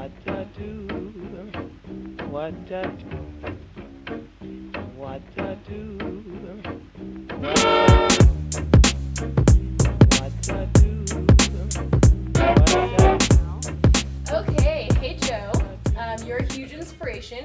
What to do? What to do? What to do? What to do? What to do? Okay, hey Joe, you're a huge inspiration.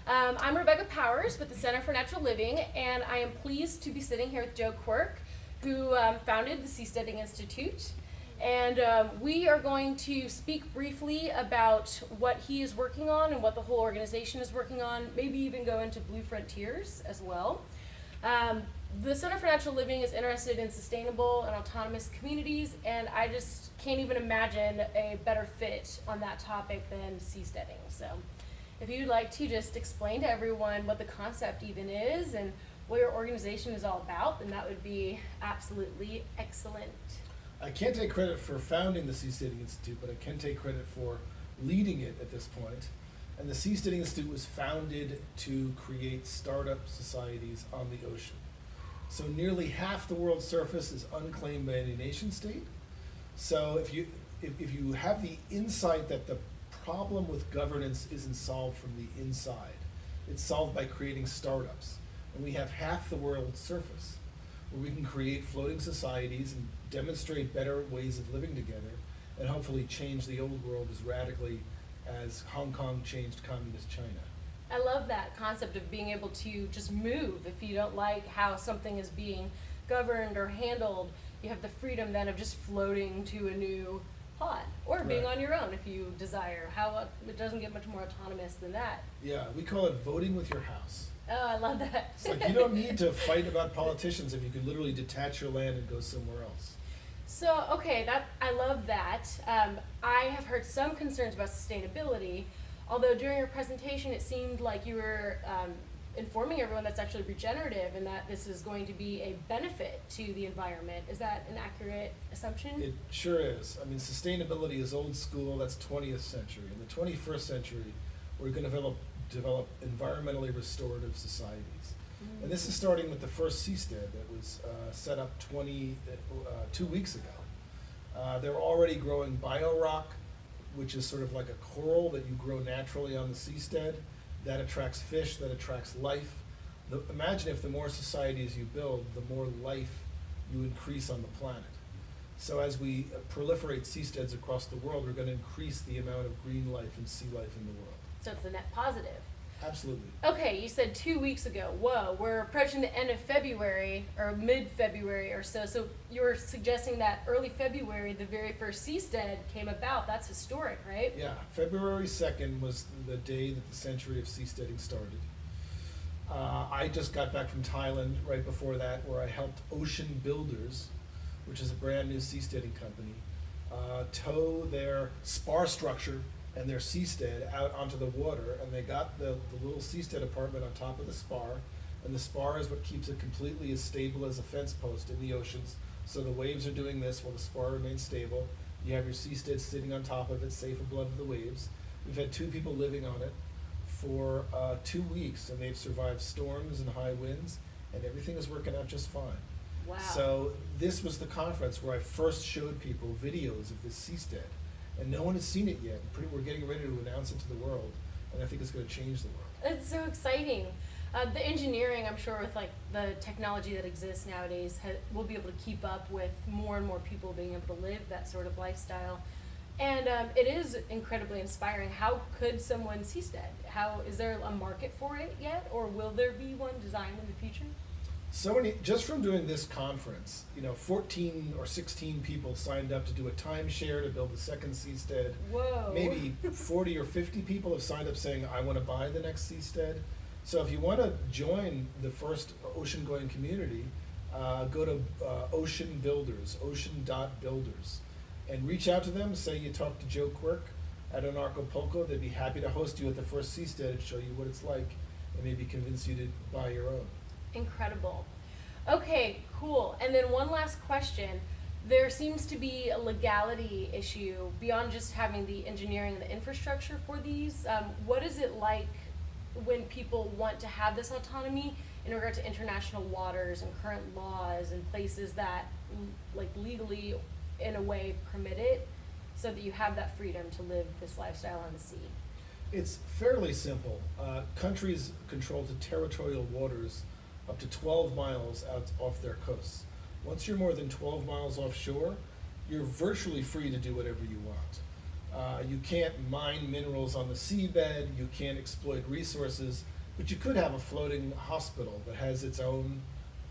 I'm Rebecca Powers with the Center for Natural Living, and I am pleased to be sitting here with Joe Quirk, who founded the Seasteading Institute. And we are going to speak briefly about what he is working on and what the whole organization is working on, maybe even go into Blue Frontiers as well. The Center for Natural Living is interested in sustainable and autonomous communities, and I just can't even imagine a better fit on that topic than seasteading. So if you'd like to just explain to everyone what the concept even is and what your organization is all about, then that would be absolutely excellent. I can't take credit for founding the Seasteading Institute, but I can take credit for leading it at this point. And the Seasteading Institute was founded to create startup societies on the ocean. So nearly half the world's surface is unclaimed by any nation state. So if you have the insight that the problem with governance isn't solved from the inside, it's solved by creating startups. And we have half the world's surface where we can create floating societies and demonstrate better ways of living together and hopefully change the old world as radically as Hong Kong changed communist China. I love that concept of being able to just move. If you don't like how something is being governed or handled, you have the freedom then of just floating to a new pod or being Right. on your own if you desire. How it doesn't get much more autonomous than that. Yeah, we call it voting with your house. Oh, I love that. It's like you don't need to fight about politicians if you could literally detach your land and go somewhere else. So, okay, I love that. I have heard some concerns about sustainability, although during your presentation it seemed like you were informing everyone that's actually regenerative and that this is going to be a benefit to the environment. Is that an accurate assumption? It sure is. I mean, sustainability is old school, that's 20th century. In the 21st century, we're going to develop environmentally restorative societies. And this is starting with the first Seastead that was set up 2 weeks ago. They're already growing biorock, which is sort of like a coral that you grow naturally on the seastead. That attracts fish, that attracts life. Imagine if the more societies you build, the more life you increase on the planet. So as we proliferate seasteads across the world, we're going to increase the amount of green life and sea life in the world. So it's a net positive. Absolutely. Okay, you said 2 weeks ago. Whoa, we're approaching the end of February or mid-February or so. So you were suggesting that early February, the very first Seastead came about. That's historic, right? Yeah, February 2nd was the day that the century of seasteading started. I just got back from Thailand right before that, where I helped Ocean Builders, which is a brand new seasteading company, tow their spar structure and their seastead out onto the water, and they got the little seastead apartment on top of the spar, and the spar is what keeps it completely as stable as a fence post in the oceans. So the waves are doing this while the spar remains stable. You have your seastead sitting on top of it, safe above the waves. We've had 2 people living on it for 2 weeks, and they've survived storms and high winds, and everything is working out just fine. Wow. So this was the conference where I first showed people videos of this seastead, and no one has seen it yet. We're getting ready to announce it to the world, and I think it's going to change the world. It's so exciting. The engineering, I'm sure, with like the technology that exists nowadays, we'll be able to keep up with more and more people being able to live that sort of lifestyle. And it is incredibly inspiring. How could someone seastead? Is there a market for it yet, or will there be one designed in the future? So many, just from doing this conference, 14 or 16 people signed up to do a timeshare to build the second seastead. Whoa. Maybe 40 or 50 people have signed up saying, I want to buy the next seastead. So if you want to join the first ocean-going community, go to Ocean Builders, ocean.builders, and reach out to them. Say you talked to Joe Quirk at Anarchapulco. They'd be happy to host you at the first seastead and show you what it's like and maybe convince you to buy your own. Incredible. Okay, cool. And then one last question. There seems to be a legality issue beyond just having the engineering and the infrastructure for these. What is it like when people want to have this autonomy in regard to international waters and current laws and places that like legally in a way permit it? so that you have that freedom to live this lifestyle on the sea? It's fairly simple. Countries control the territorial waters up to 12 miles out off their coasts. Once you're more than 12 miles offshore, you're virtually free to do whatever you want. You can't mine minerals on the seabed, you can't exploit resources, but you could have a floating hospital that has its own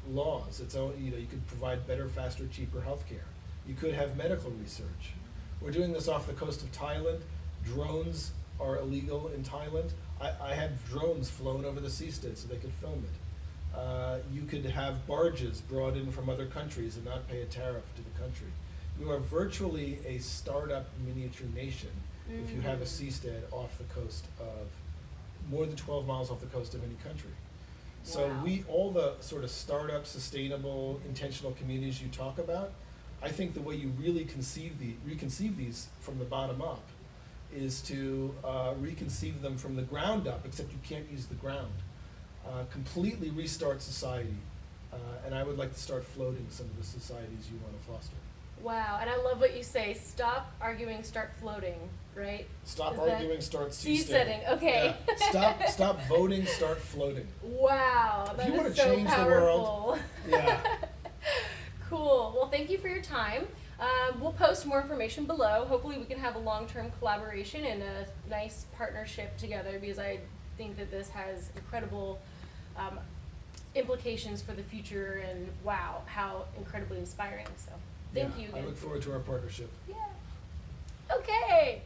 laws, its own, you could provide better, faster, cheaper healthcare. You could have medical research. We're doing this off the coast of Thailand. Drones are illegal in Thailand. I had drones flown over the Seastead so they could film it. You could have barges brought in from other countries and not pay a tariff to the country. You are virtually a startup miniature nation if you have a seastead off the coast of, more than 12 miles off the coast of any country. So Wow. all the sort of startup, sustainable, intentional communities you talk about, I think the way you really reconceive these from the bottom up is to reconceive them from the ground up, except you can't use the ground. Completely restart society. And I would like to start floating some of the societies you want to foster. Wow, and I love what you say, stop arguing, start floating, right? Stop Is that- arguing, start Seasteading, okay. Yeah. Stop voting, start floating. Wow, that you is wanna so change the powerful. world, yeah. Cool, well thank you for your time. We'll post more information below. Hopefully we can have a long-term collaboration and a nice partnership together, because I think that this has incredible implications for the future, and wow, how incredibly inspiring. So thank Yeah, you I again. look forward to our partnership. Yeah. Okay.